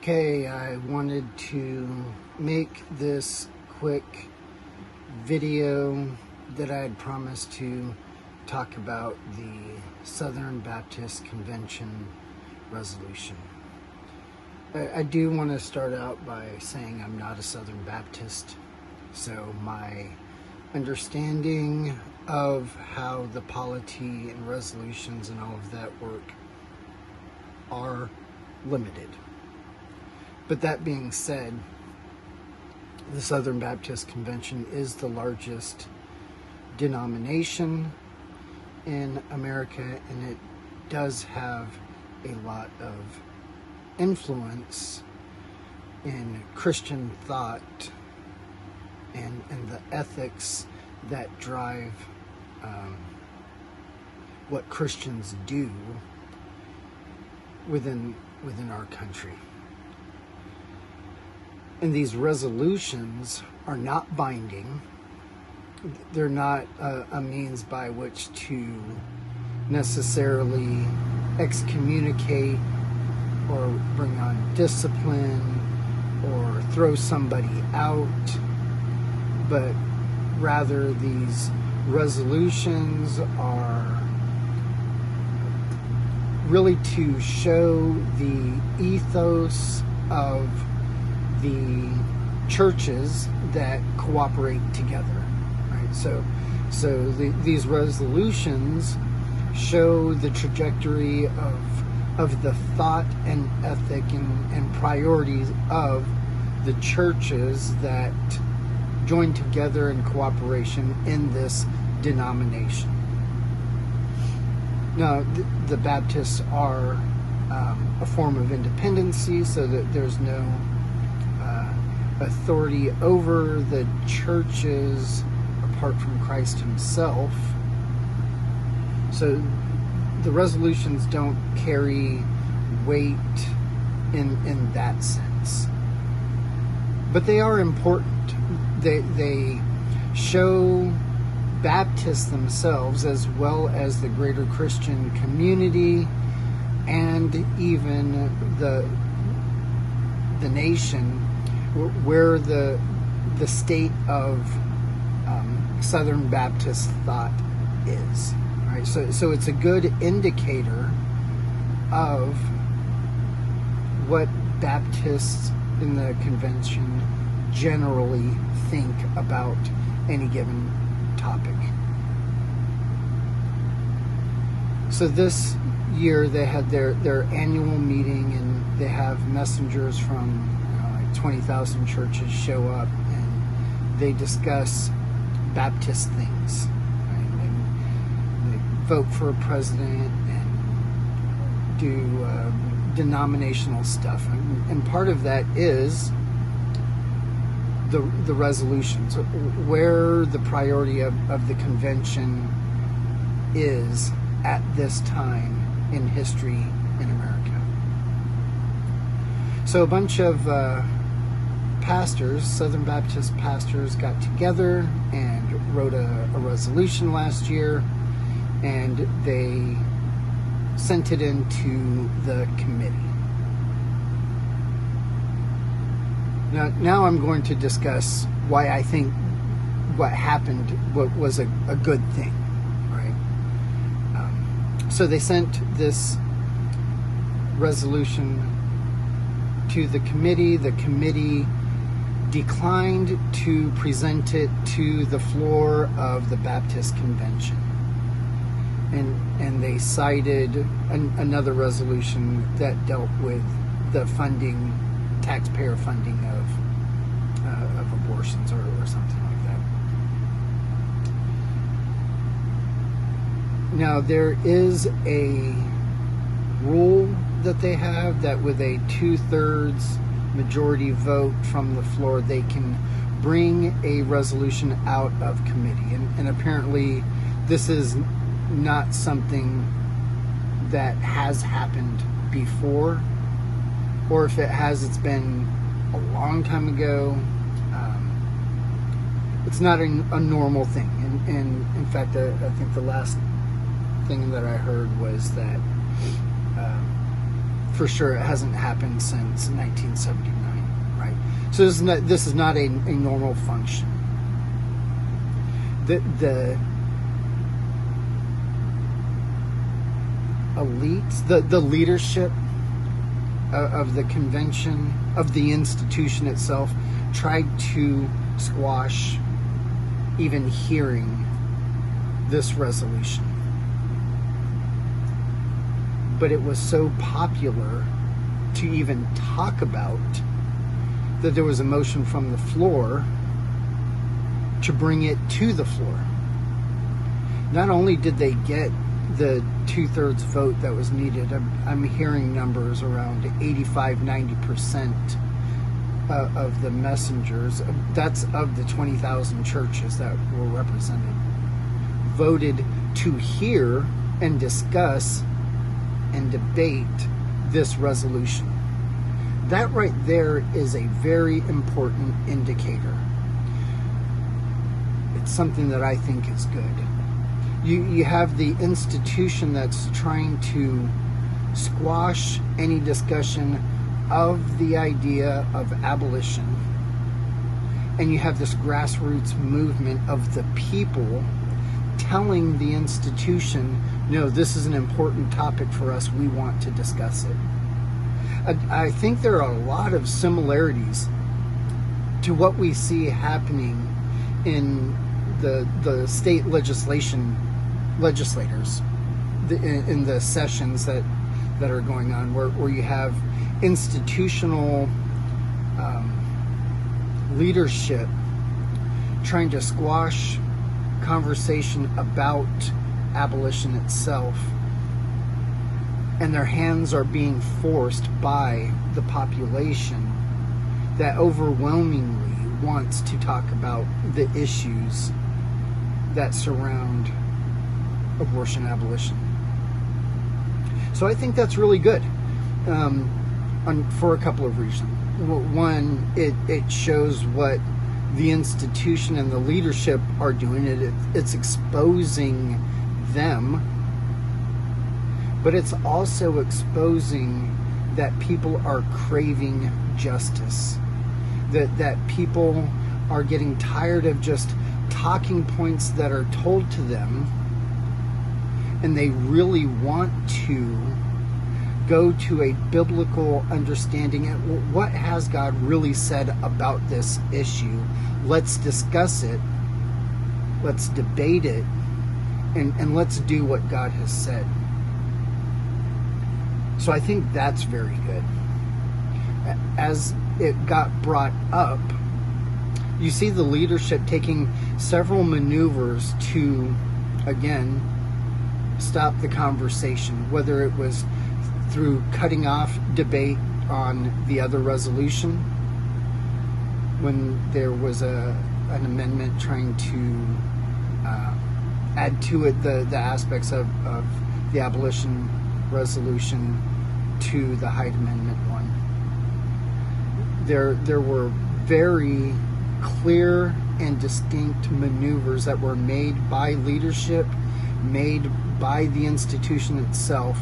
Okay, I wanted to make this quick video that I had promised to talk about the Southern Baptist Convention resolution. I do want to start out by saying I'm not a Southern Baptist, so my understanding of how the polity and resolutions and all of that work are limited. But that being said, the Southern Baptist Convention is the largest denomination in America, and it does have a lot of influence in Christian thought and the ethics that drive what Christians do within our country. And these resolutions are not binding. They're not a means by which to necessarily excommunicate or bring on discipline or throw somebody out, but rather these resolutions are really to show the ethos of the churches that cooperate together, right? So these resolutions show the trajectory of the thought and ethic and priorities of the churches that join together in cooperation in this denomination. Now, the Baptists are a form of independency, so that there's no authority over the churches apart from Christ himself. So the resolutions don't carry weight in that sense. But they are important. They show Baptists themselves, as well as the greater Christian community and even the nation, where the state of Southern Baptist thought is. Right? So it's a good indicator of what Baptists in the convention generally think about any given topic. So this year they had their annual meeting, and they have messengers from 20,000 churches show up, and they discuss Baptist things, right? And they vote for a president and do denominational stuff, and part of that is the resolutions, where the priority of the convention is at this time in history in America. So a bunch of pastors, Southern Baptist pastors, got together and wrote a resolution last year, and they sent it into the committee. Now I'm going to discuss why I think what happened was a good thing, right? So they sent this resolution to the committee. The committee declined to present it to the floor of the Baptist Convention. And they cited another resolution that dealt with the funding, taxpayer funding of abortions or something like that. Now, there is a rule that they have that with a 2/3 majority vote from the floor, they can bring a resolution out of committee. And apparently this is not something that has happened before, or if it has, it's been a long time ago. It's not a normal thing. And in fact, I think the last thing that I heard was that for sure it hasn't happened since 1979, right? So this is not a normal function. The elites, the leadership of the convention, of the institution itself, tried to squash even hearing this resolution. But it was so popular to even talk about that there was a motion from the floor to bring it to the floor. Not only did they get the 2/3 vote that was needed, I'm hearing numbers around 85-90% of the messengers, that's of the 20,000 churches that were represented, voted to hear and discuss and debate this resolution. That right there is a very important indicator. It's something that I think is good. You have the institution that's trying to squash any discussion of the idea of abolition, and you have this grassroots movement of the people telling the institution, no, this is an important topic for us, we want to discuss it. I think there are a lot of similarities to what we see happening in the state legislators in the sessions that are going on, where you have institutional leadership trying to squash conversation about abolition itself, and their hands are being forced by the population that overwhelmingly wants to talk about the issues that surround abortion abolition. So I think that's really good, for a couple of reasons. One, it shows what the institution and the leadership are doing. It's exposing them, but it's also exposing that people are craving justice, that people are getting tired of just talking points that are told to them, and they really want to go to a biblical understanding. What has God really said about this issue? Let's discuss it, let's debate it, and let's do what God has said. So I think that's very good. As it got brought up, you see the leadership taking several maneuvers to, again, stop the conversation, whether it was through cutting off debate on the other resolution, when there was an amendment trying to add to it the aspects of the abolition resolution to the Hyde Amendment one. There were very clear and distinct maneuvers that were made by leadership, made by the institution itself,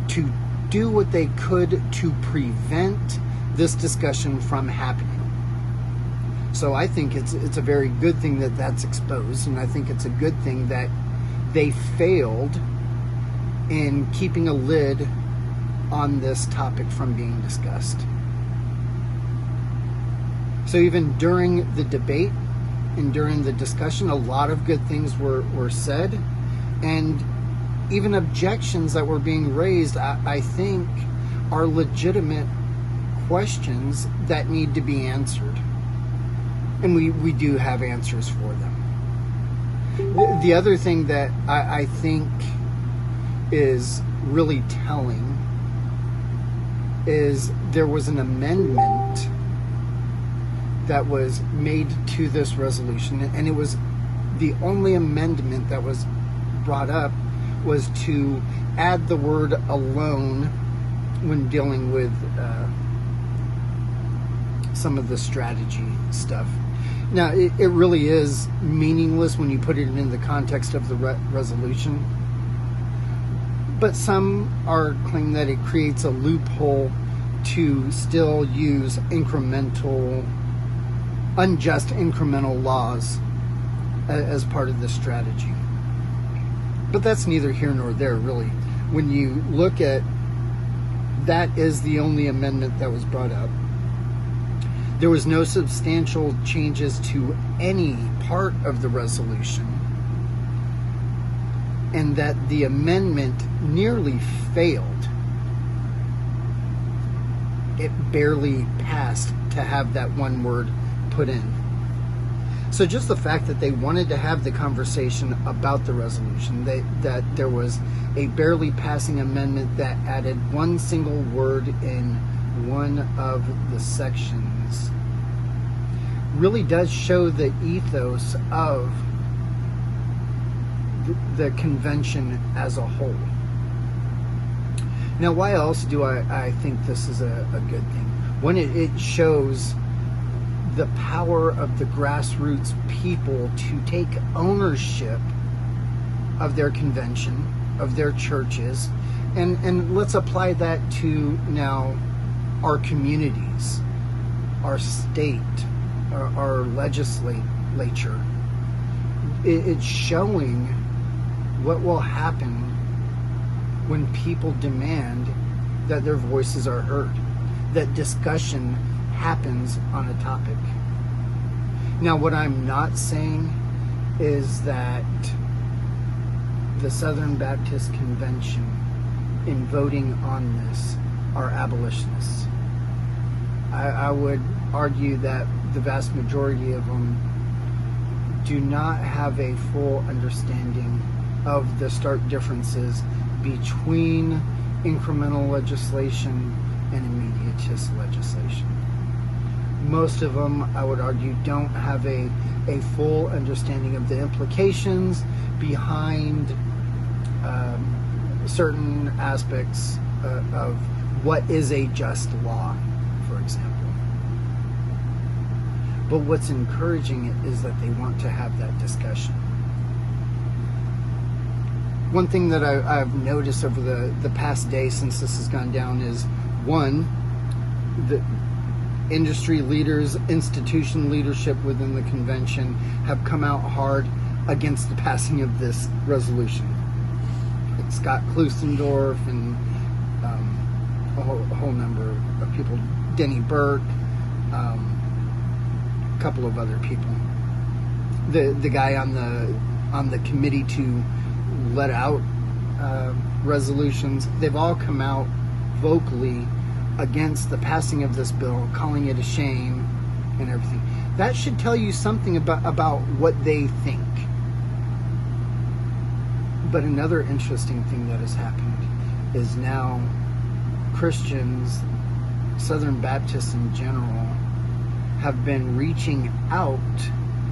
to do what they could to prevent this discussion from happening. So I think it's a very good thing that that's exposed, and I think it's a good thing that they failed in keeping a lid on this topic from being discussed. So even during the debate and during the discussion, a lot of good things were said, and even objections that were being raised, I think, are legitimate questions that need to be answered. And we do have answers for them. The other thing that I think is really telling is there was an amendment that was made to this resolution, and it was the only amendment that was brought up was to add the word alone when dealing with some of the strategy stuff. Now, it really is meaningless when you put it in the context of the resolution, But some are claiming that it creates a loophole to still use unjust incremental laws as part of the strategy. But that's neither here nor there, really. When you look at that, is the only amendment that was brought up. There was no substantial changes to any part of the resolution, and that the amendment nearly failed. It barely passed to have that one word put in. So just the fact that they wanted to have the conversation about the resolution, that there was a barely passing amendment that added one single word in one of the sections, really does show the ethos of the convention as a whole. Now, why else do I think this is a good thing? One, it shows the power of the grassroots people to take ownership of their convention, of their churches, and let's apply that to now our communities, our state, our legislature. It's showing what will happen when people demand that their voices are heard, that discussion happens on a topic. Now, what I'm not saying is that the Southern Baptist Convention, in voting on this, are abolitionists. I would argue that the vast majority of them do not have a full understanding of the stark differences between incremental legislation and immediatist legislation. Most of them, I would argue, don't have a full understanding of the implications behind certain aspects of what is a just law, for example. But what's encouraging it is that they want to have that discussion. One thing that I've noticed over the past day since this has gone down is, one, the industry leaders, institution leadership within the convention have come out hard against the passing of this resolution. Like Scott Klusendorf and a whole number of people, Denny Burt, a couple of other people. The guy on the committee to let out resolutions, they've all come out vocally against the passing of this bill, calling it a shame and everything. That should tell you something about what they think. But another interesting thing that has happened is now Christians, Southern Baptists in general, have been reaching out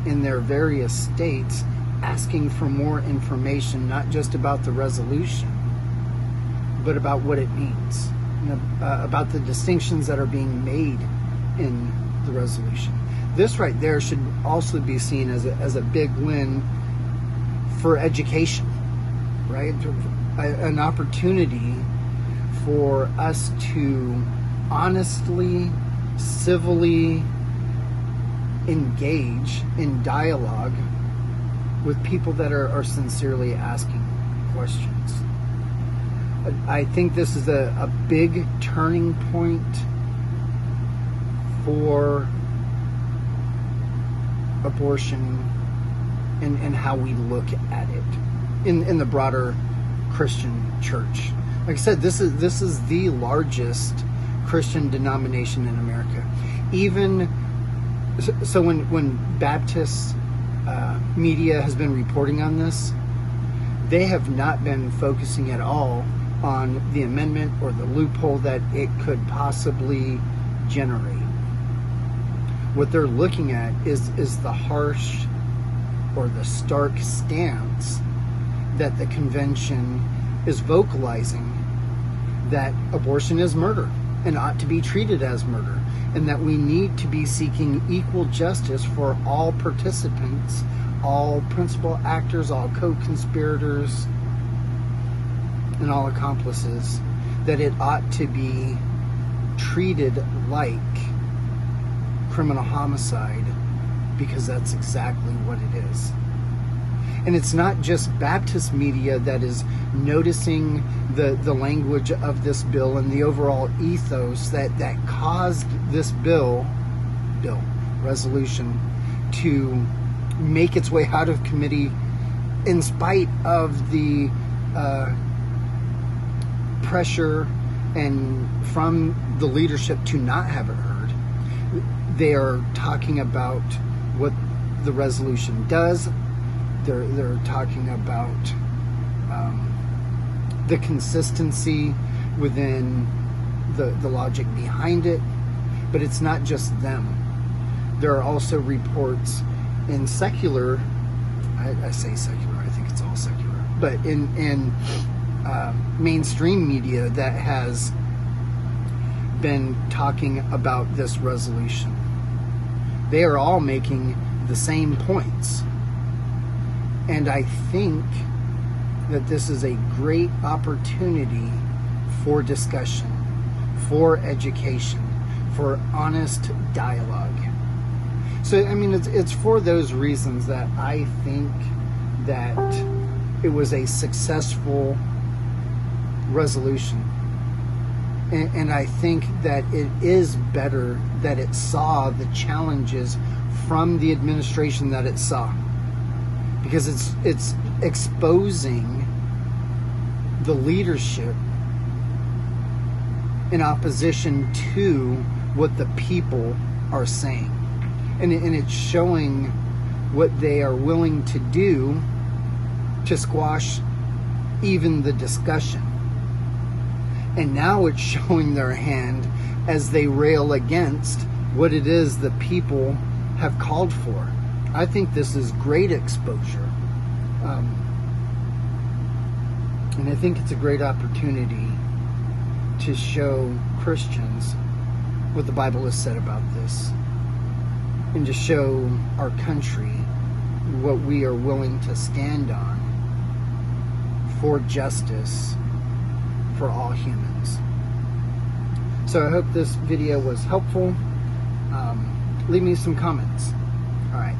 in their various states asking for more information, not just about the resolution, but about what it means, about the distinctions that are being made in the resolution. This right there should also be seen as a big win for education, right? An opportunity for us to honestly, civilly engage in dialogue with people that are sincerely asking questions. I think this is a big turning point for abortion and how we look at it in the broader Christian church. Like I said, this is the largest Christian denomination in America. Even so, when Baptist media has been reporting on this, they have not been focusing at all on the amendment or the loophole that it could possibly generate. What they're looking at is the harsh or the stark stance that the convention is vocalizing, that abortion is murder and ought to be treated as murder, and that we need to be seeking equal justice for all participants, all principal actors, all co-conspirators. and all accomplices, that it ought to be treated like criminal homicide, because that's exactly what it is. And it's not just Baptist media that is noticing the language of this bill and the overall ethos that caused this resolution to make its way out of committee in spite of the pressure and from the leadership to not have it heard. They are talking about what the resolution does. They're talking about the consistency within the logic behind it. But it's not just them. There are also reports in secular, I say secular, I think it's all secular, but in mainstream media that has been talking about this resolution. They are all making the same points. And I think that this is a great opportunity for discussion, for education, for honest dialogue. So, I mean, it's for those reasons that I think that it was a successful resolution. And I think that it is better that it saw the challenges from the administration that it saw. Because it's exposing the leadership in opposition to what the people are saying. And it's showing what they are willing to do to squash even the discussion. And now it's showing their hand as they rail against what it is the people have called for. I think this is great exposure. And I think it's a great opportunity to show Christians what the Bible has said about this, and to show our country what we are willing to stand on for justice for all humans. So I hope this video was helpful. Leave me some comments. All right.